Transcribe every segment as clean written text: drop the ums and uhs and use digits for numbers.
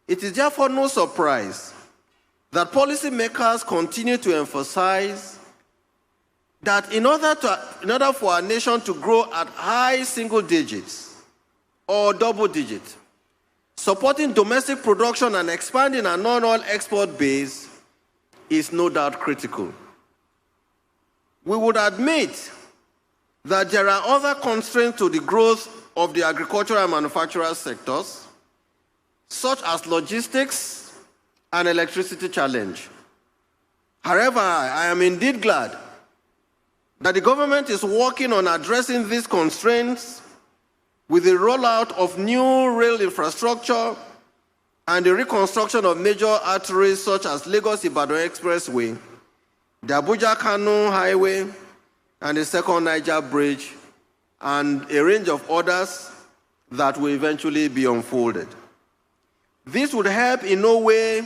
It is therefore no surprise that policymakers continue to emphasize that in order for our nation to grow at high single digits or double digits, supporting domestic production and expanding our non-oil export base is no doubt critical. We would admit that there are other constraints to the growth of the agricultural and manufacturing sectors, such as logistics and electricity challenge. However, I am indeed glad that the government is working on addressing these constraints with the rollout of new rail infrastructure and the reconstruction of major arteries such as Lagos-Ibadan Expressway, the Abuja-Kano Highway, and the Second Niger Bridge, and a range of others that will eventually be unfolded. This would help in no way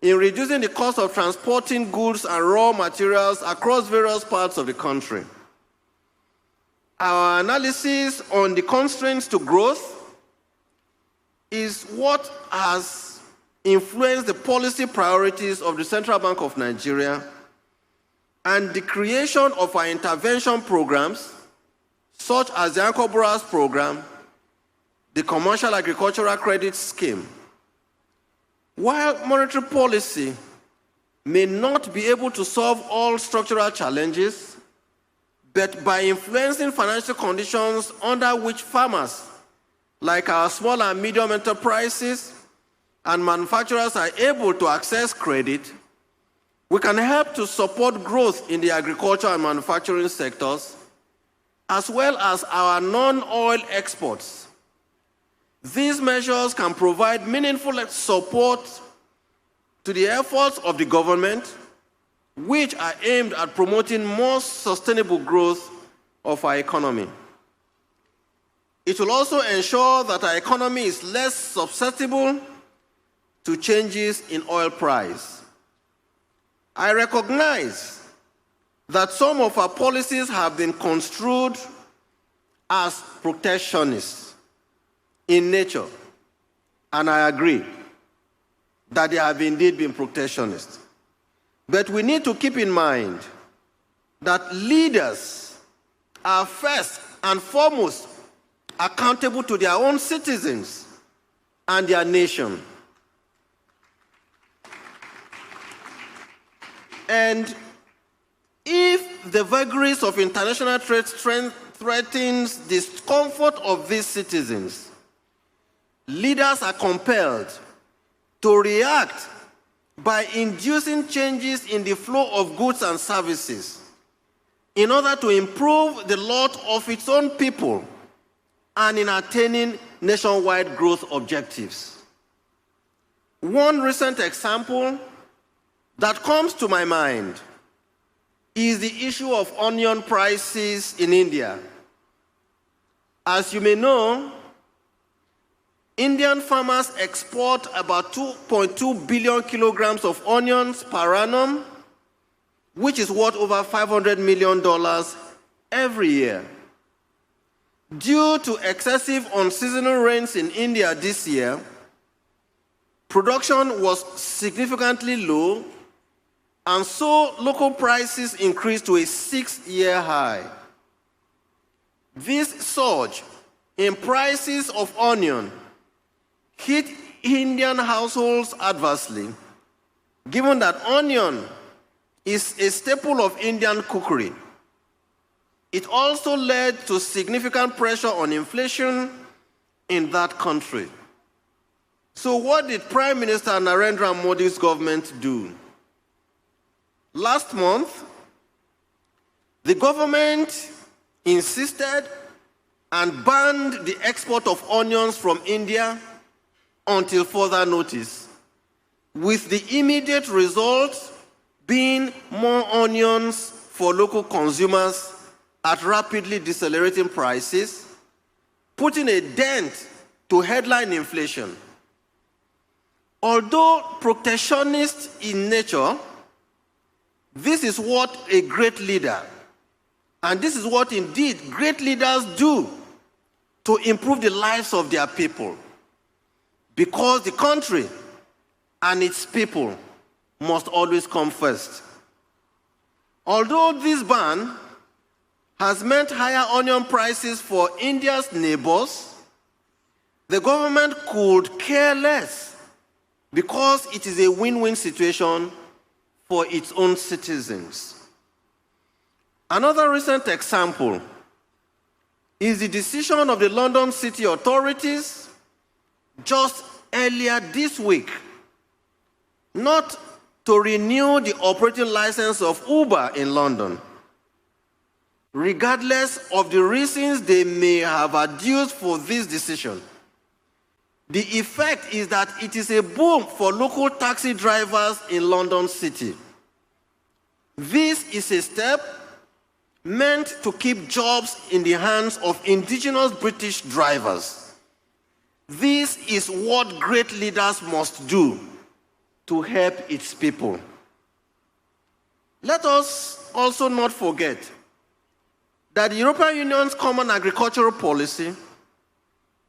in reducing the cost of transporting goods and raw materials across various parts of the country. Our analysis on the constraints to growth is what has influenced the policy priorities of the Central Bank of Nigeria and the creation of our intervention programs, such as the Anchor Borrowers Program, the Commercial Agricultural Credit Scheme. While monetary policy may not be able to solve all structural challenges, but by influencing financial conditions under which farmers, like our small and medium enterprises and manufacturers, are able to access credit, we can help to support growth in the agriculture and manufacturing sectors, as well as our non-oil exports. These measures can provide meaningful support to the efforts of the government, which are aimed at promoting more sustainable growth of our economy. It will also ensure that our economy is less susceptible to changes in oil price. I recognize that some of our policies have been construed as protectionist in nature, and I agree that they have indeed been protectionist. But we need to keep in mind that leaders are first and foremost accountable to their own citizens and their nation. And if the vagaries of international trade threatens the comfort of these citizens, leaders are compelled to react by inducing changes in the flow of goods and services in order to improve the lot of its own people and in attaining nationwide growth objectives. One recent example that comes to my mind is the issue of onion prices in India. As you may know, Indian farmers export about 2.2 billion kilograms of onions per annum, which is worth over $500 million every year. Due to excessive unseasonal rains in India this year, production was significantly low, and so local prices increased to a 6-year high. This surge in prices of onion hit Indian households adversely, given that onion is a staple of Indian cookery. It also led to significant pressure on inflation in that country. So what did Prime Minister Narendra Modi's government do? Last month, the government insisted and banned the export of onions from India until further notice, with the immediate result being more onions for local consumers at rapidly decelerating prices, putting a dent to headline inflation. Although protectionist in nature, this is what a great leader, and this is what indeed great leaders do to improve the lives of their people. because the country and its people must always come first. Although this ban has meant higher onion prices for India's neighbors, the government could care less because it is a win-win situation for its own citizens. Another recent example is the decision of the London City authorities just earlier this week not to renew the operating license of Uber in London, regardless of the reasons they may have adduced for this decision. The effect is that it is a boom for local taxi drivers in London City. This is a step meant to keep jobs in the hands of indigenous British drivers. This is what great leaders must do to help its people. Let us also not forget that the European Union's Common Agricultural Policy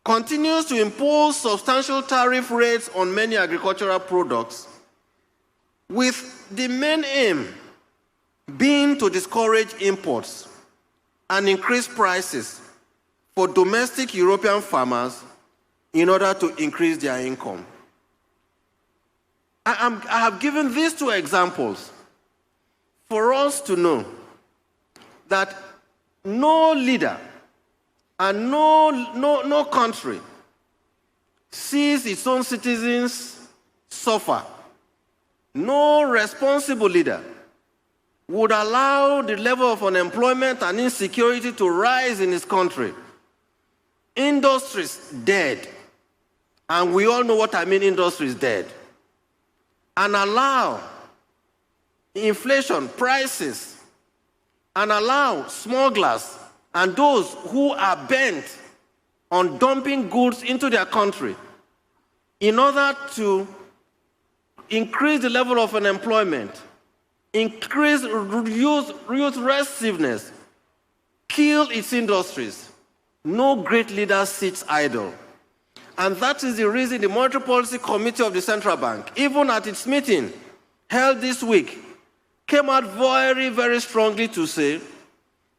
continues to impose substantial tariff rates on many agricultural products, with the main aim being to discourage imports and increase prices for domestic European farmers in order to increase their income. I have given these two examples for us to know that no leader and no country sees its own citizens suffer. No responsible leader would allow the level of unemployment and insecurity to rise in his country. Industries dead, and we all know what I mean, industries dead, and allow inflation, prices, and allow smugglers and those who are bent on dumping goods into their country in order to increase the level of unemployment, increase youth restiveness, kill its industries. No great leader sits idle. And that is the reason the Monetary Policy Committee of the Central Bank, even at its meeting held this week, came out very, very strongly to say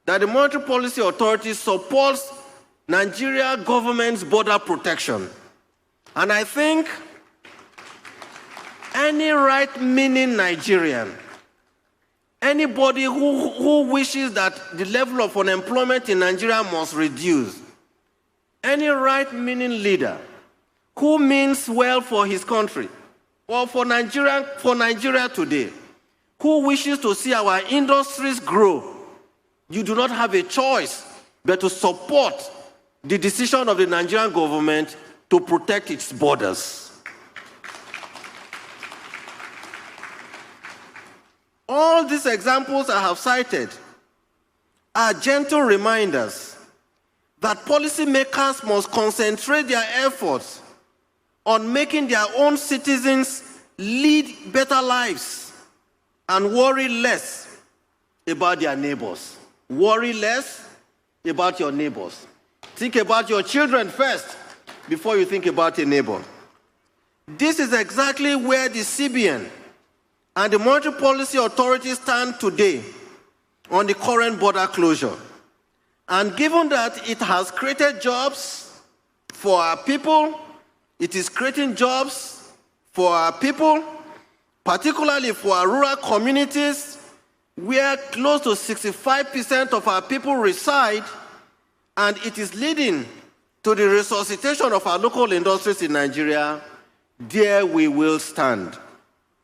that the Monetary Policy Authority supports Nigeria government's border protection. And I think any right-meaning Nigerian, anybody who wishes that the level of unemployment in Nigeria must reduce, any right-meaning leader who means well for his country or for Nigeria today, who wishes to see our industries grow, you do not have a choice but to support the decision of the Nigerian government to protect its borders. All these examples I have cited are gentle reminders that policymakers must concentrate their efforts on making their own citizens lead better lives and worry less about their neighbors. Worry less about your neighbors. Think about your children first before you think about a neighbor. This is exactly where the CIBN and the Monetary Policy Authority stand today on the current border closure. And given that it has created jobs for our people, it is creating jobs for our people, particularly for our rural communities, where close to 65% of our people reside, and it is leading to the resuscitation of our local industries in Nigeria. There we will stand.